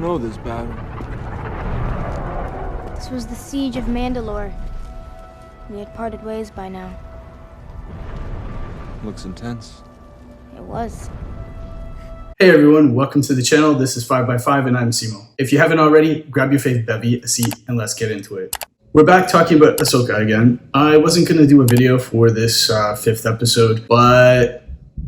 know this battle. This was the siege of Mandalore. We had parted ways by now. Looks intense. It was. Hey everyone, welcome to the channel. This is 5x5 and I'm Simo. If you haven't already, grab your fave bevy, a seat, and let's get into it. We're back talking about Ahsoka again. I wasn't going to do a video for this fifth episode, but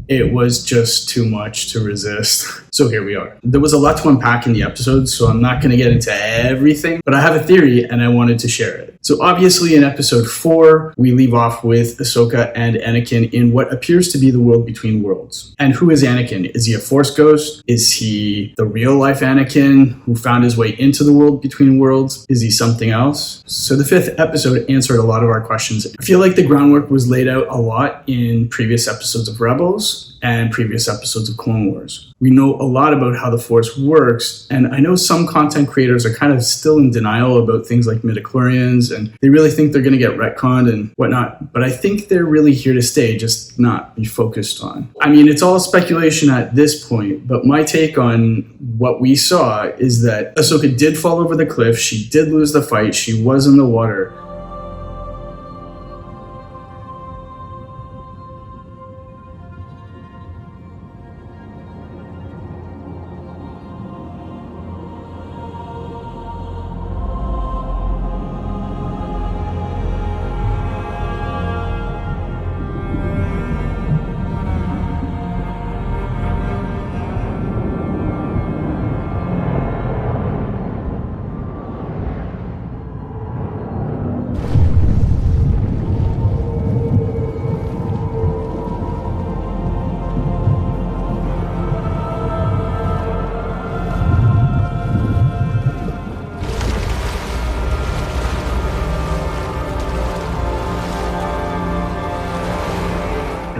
it was just too much to resist. So here we are. There was a lot to unpack in the episode, so I'm not going to get into everything, but I have a theory and I wanted to share it. So obviously in episode 4, we leave off with Ahsoka and Anakin in what appears to be the world between worlds. And who is Anakin? Is he a Force ghost? Is he the real life Anakin who found his way into the world between worlds? Is he something else? So the 5th episode answered a lot of our questions. I feel like the groundwork was laid out a lot in previous episodes of Rebels and previous episodes of Clone Wars. We know a lot about how the Force works, and I know some content creators are kind of still in denial about things like midichlorians, and they really think they're going to get retconned and whatnot, but I think they're really here to stay, just not be focused on. I mean, it's all speculation at this point, but my take on what we saw is that Ahsoka did fall over the cliff, she did lose the fight, she was in the water.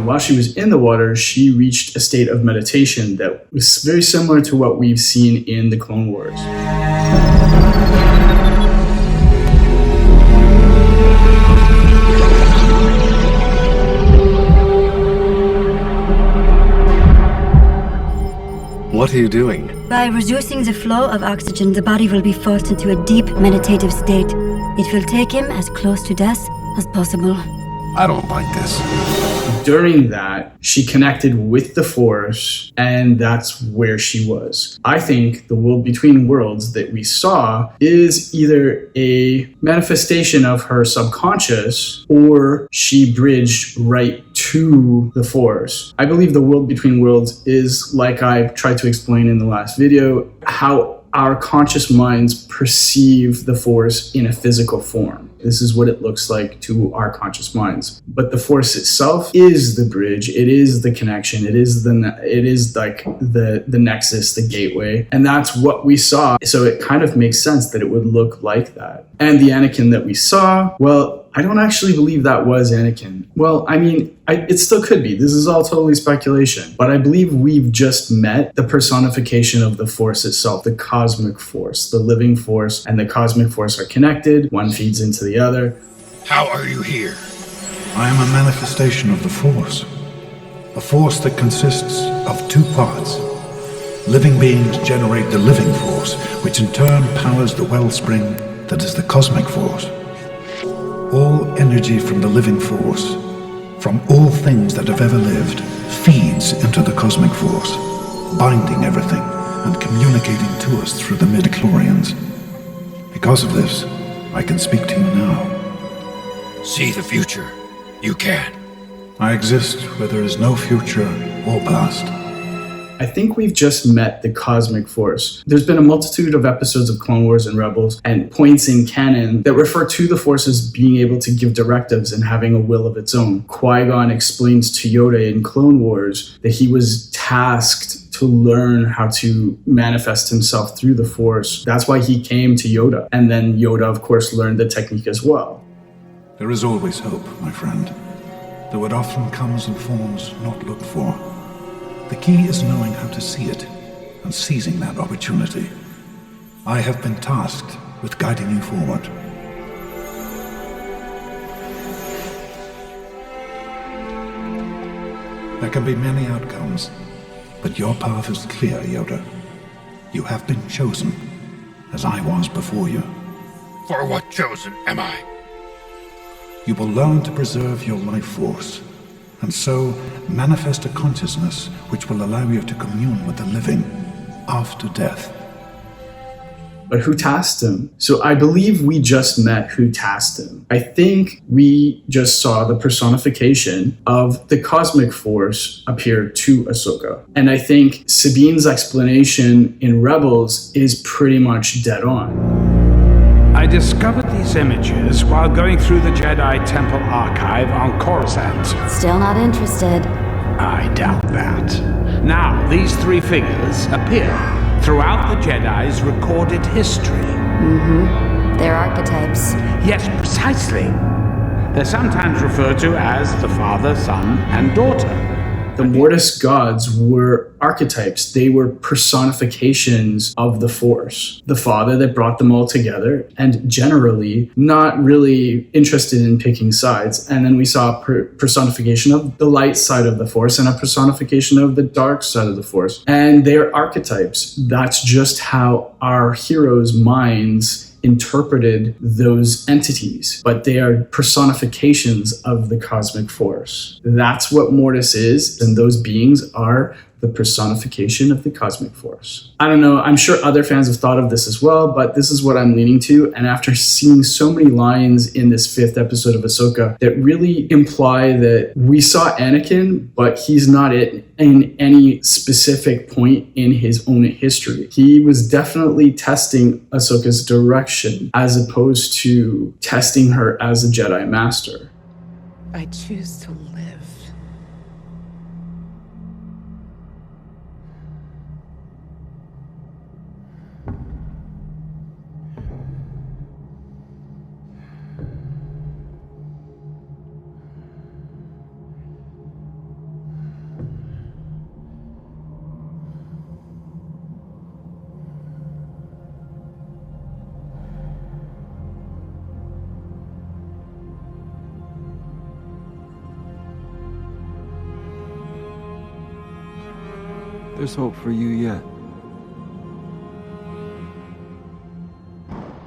While she was in the water, she reached a state of meditation that was very similar to what we've seen in the Clone Wars. What are you doing? By reducing the flow of oxygen, the body will be forced into a deep meditative state. It will take him as close to death as possible. I don't like this. During that, she connected with the Force, and that's where she was. I think the world between worlds that we saw is either a manifestation of her subconscious, or she bridged right to the Force. I believe the world between worlds is, like I tried to explain in the last video, how our conscious minds perceive the Force in a physical form. This is what it looks like to our conscious minds. But the Force itself is the bridge. It is the connection. It is like the nexus, the gateway. And that's what we saw. So it kind of makes sense that it would look like that. And the Anakin that we saw, well, I don't actually believe that was Anakin. Well, I mean, it still could be. This is all totally speculation. But I believe we've just met the personification of the Force itself, the cosmic Force, the living Force, and the cosmic Force are connected. One feeds into the other. How are you here? I am a manifestation of the Force. A force that consists of two parts. Living beings generate the living Force, which in turn powers the wellspring that is the cosmic Force. All energy from the living Force, from all things that have ever lived, feeds into the cosmic Force, binding everything and communicating to us through the midichlorians. Because of this, I can speak to you now. See the future. You can. I exist where there is no future or past. I think we've just met the cosmic Force. There's been a multitude of episodes of Clone Wars and Rebels and points in canon that refer to the Force as being able to give directives and having a will of its own. Qui-Gon explains to Yoda in Clone Wars that he was tasked to learn how to manifest himself through the Force. That's why he came to Yoda. And then Yoda, of course, learned the technique as well. There is always hope, my friend, though it often comes in forms not looked for. The key is knowing how to see it and seizing that opportunity. I have been tasked with guiding you forward. There can be many outcomes, but your path is clear, Yoda. You have been chosen, as I was before you. For what chosen am I? You will learn to preserve your life force, and so manifest a consciousness which will allow you to commune with the living after death. But who tasked him? So I believe we just met who tasked him. I think we just saw the personification of the cosmic force appear to Ahsoka. And I think Sabine's explanation in Rebels is pretty much dead on. I discovered these images while going through the Jedi Temple archive on Coruscant. Still not interested. I doubt that. Now, these three figures appear throughout the Jedi's recorded history. They're archetypes. Yes, precisely. They're sometimes referred to as the father, son, and daughter. The Mortis gods were archetypes. They were personifications of the Force. The father that brought them all together, and generally not really interested in picking sides. And then we saw a personification of the light side of the Force and a personification of the dark side of the Force. And they're archetypes. That's just how our heroes' minds interpreted those entities, but they are personifications of the cosmic force. That's what Mortis is, and those beings are the personification of the cosmic force. I don't know, I'm sure other fans have thought of this as well, but this is what I'm leaning to, and after seeing so many lines in this 5th episode of Ahsoka that really imply that we saw Anakin, but he's not it in any specific point in his own history. He was definitely testing Ahsoka's direction as opposed to testing her as a Jedi Master. I choose to live. There's hope for you yet.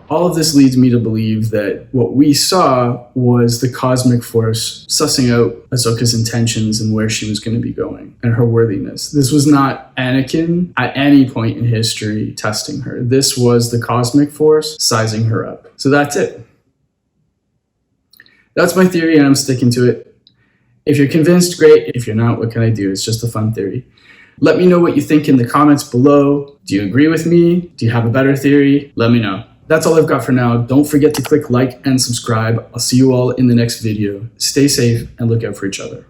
All of this leads me to believe that what we saw was the cosmic force sussing out Ahsoka's intentions and where she was going to be going and her worthiness. This was not Anakin at any point in history testing her. This was the cosmic force sizing her up. So that's it. That's my theory, and I'm sticking to it. If you're convinced, great. If you're not, what can I do? It's just a fun theory. Let me know what you think in the comments below. Do you agree with me? Do you have a better theory? Let me know. That's all I've got for now. Don't forget to click like and subscribe. I'll see you all in the next video. Stay safe and look out for each other.